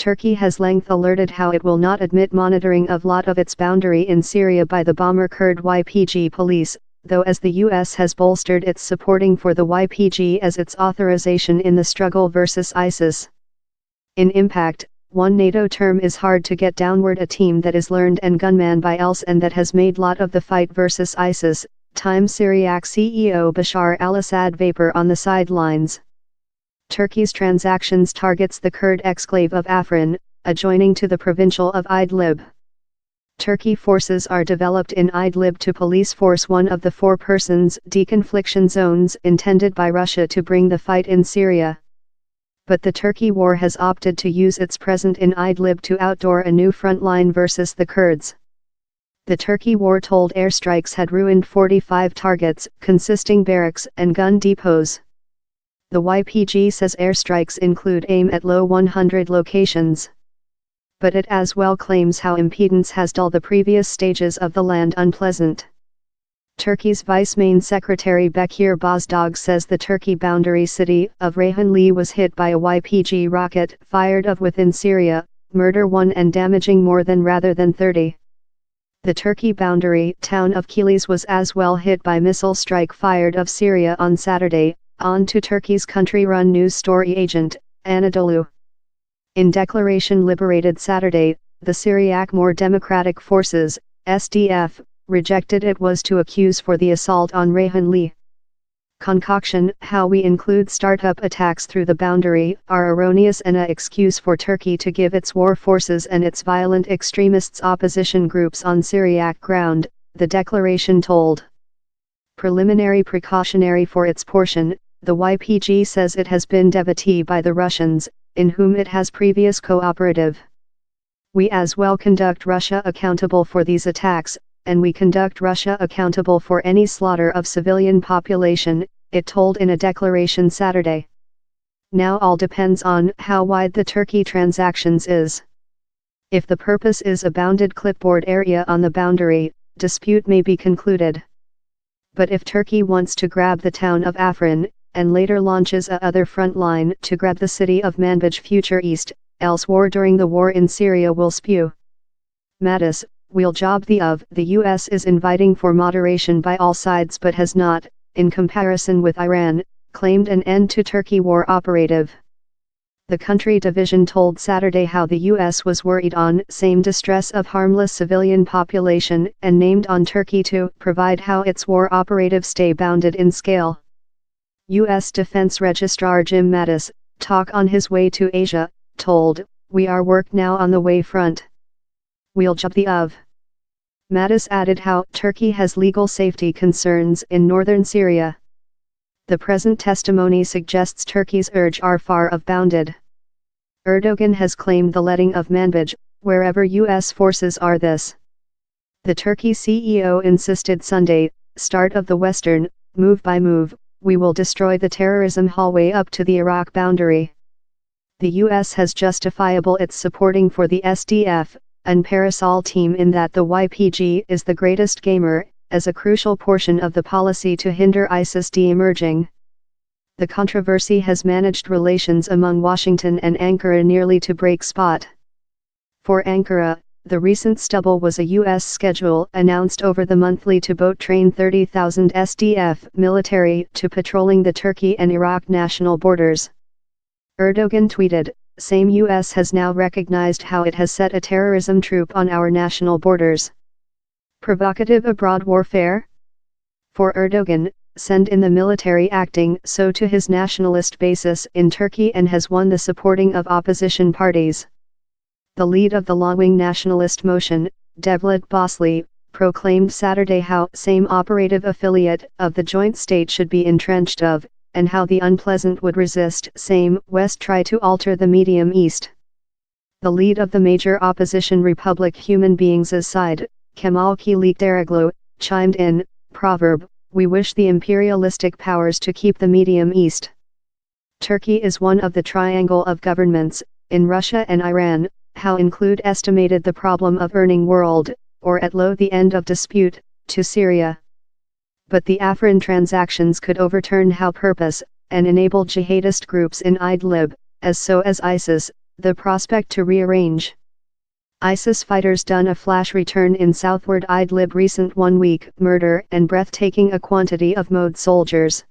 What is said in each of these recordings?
Turkey has length alerted how it will not admit monitoring of lot of its boundary in Syria by the bomber Kurd YPG police, though as the US has bolstered its supporting for the YPG as its authorization in the struggle versus ISIS. In impact, one NATO term is hard to get downward a team that is learned and gunman by else and that has made lot of the fight versus ISIS, time Syriac CEO Bashar al-Assad vapor on the sidelines. Turkey's transactions targets the Kurd exclave of Afrin, adjoining to the provincial of Idlib. Turkey forces are developed in Idlib to police force one of the 4 persons deconfliction zones intended by Russia to bring the fight in Syria. But the Turkey war has opted to use its presence in Idlib to outdoor a new front line versus the Kurds. The Turkey war-told airstrikes had ruined 45 targets, consisting barracks and gun depots. The YPG says airstrikes include aim at low 100 locations. But it as well claims how impedance has dulled the previous stages of the land unpleasant. Turkey's Vice Main Secretary Bekir Bozdağ says the Turkey boundary city of Reyhanli was hit by a YPG rocket fired of within Syria, murder 1 and damaging more than rather than 30. The Turkey boundary town of Kilis was as well hit by missile strike fired of Syria on Saturday, on to Turkey's country-run news story agent, Anadolu. In declaration liberated Saturday, the Syriac More Democratic Forces, SDF, rejected it was to accuse for the assault on Reyhanli. Concoction, how we include startup attacks through the boundary, are erroneous and a excuse for Turkey to give its war forces and its violent extremists opposition groups on Syriac ground, the declaration told. Preliminary precautionary for its portion, the YPG says it has been devotee by the Russians, in whom it has previous cooperative. We as well conduct Russia accountable for these attacks, and we conduct Russia accountable for any slaughter of civilian population, it told in a declaration Saturday. Now all depends on how wide the Turkey transactions is. If the purpose is a bounded clipboard area on the boundary, dispute may be concluded. But if Turkey wants to grab the town of Afrin, and later launches a other front line to grab the city of Manbij future east, else war during the war in Syria will spew. Mattis, we'll job the US is inviting for moderation by all sides but has not, in comparison with Iran, claimed an end to Turkey war operative. The country division told Saturday how the US was worried on same distress of harmless civilian population and named on Turkey to provide how its war operative stay bounded in scale. U.S. Defense Registrar Jim Mattis, talk on his way to Asia, told, we are work now on the way front. We'll job the Mattis added how Turkey has legal safety concerns in northern Syria. The present testimony suggests Turkey's urge are far of bounded. Erdogan has claimed the letting of Manbij, wherever U.S. forces are this. The Turkey CEO insisted Sunday, start of the Western, move by move, we will destroy the terrorism hallway up to the Iraq boundary. The U.S. has justifiable its supporting for the SDF, and Parasol team in that the YPG is the greatest gamer, as a crucial portion of the policy to hinder ISIS de-emerging. The controversy has managed relations among Washington and Ankara nearly to break spot. For Ankara, the recent stubble was a U.S. schedule announced over the monthly to boat train 30,000 SDF military to patrolling the Turkey and Iraq national borders. Erdogan tweeted, same U.S. has now recognized how it has set a terrorism troop on our national borders. Provocative abroad warfare? For Erdogan, send in the military acting so to his nationalist basis in Turkey and has won the supporting of opposition parties. The lead of the long-wing nationalist motion, Devlet Bahçeli, proclaimed Saturday how same operative affiliate of the joint state should be entrenched of, and how the unpleasant would resist same West try to alter the medium East. The lead of the major opposition republic Human Beings' side, Kemal Kılıçdaroğlu, chimed in, proverb, we wish the imperialistic powers to keep the medium East. Turkey is one of the triangle of governments, in Russia and Iran, how include estimated the problem of earning world, or at low the end of dispute, to Syria. But the Afrin transactions could overturn how purpose, and enable jihadist groups in Idlib, as so as ISIS, the prospect to rearrange. ISIS fighters done a flash return in southward Idlib recent 1 week, murder and breathtaking a quantity of mode soldiers.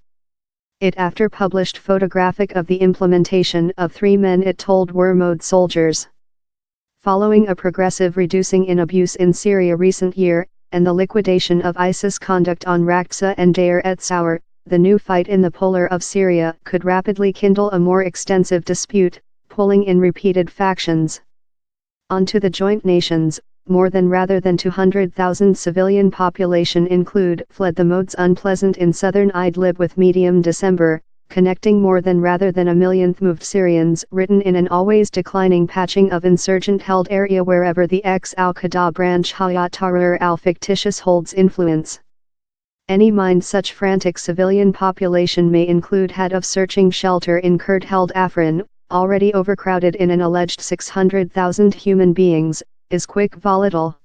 It after published photographic of the implementation of 3 men it told were mode soldiers. Following a progressive reducing in abuse in Syria recent year, and the liquidation of ISIS conduct on Raqqa and Deir ez-Zor, the new fight in the polar of Syria could rapidly kindle a more extensive dispute, pulling in repeated factions. Onto the joint nations, more than rather than 200,000 civilian population include fled the modes unpleasant in southern Idlib with medium December, connecting more than rather than a millionth moved Syrians written in an always declining patching of insurgent-held area wherever the ex-Al-Qaeda branch Hayat Tahrir al-fictitious holds influence. Any mind such frantic civilian population may include had of searching shelter in Kurd-held Afrin, already overcrowded in an alleged 600,000 human beings, is quick volatile.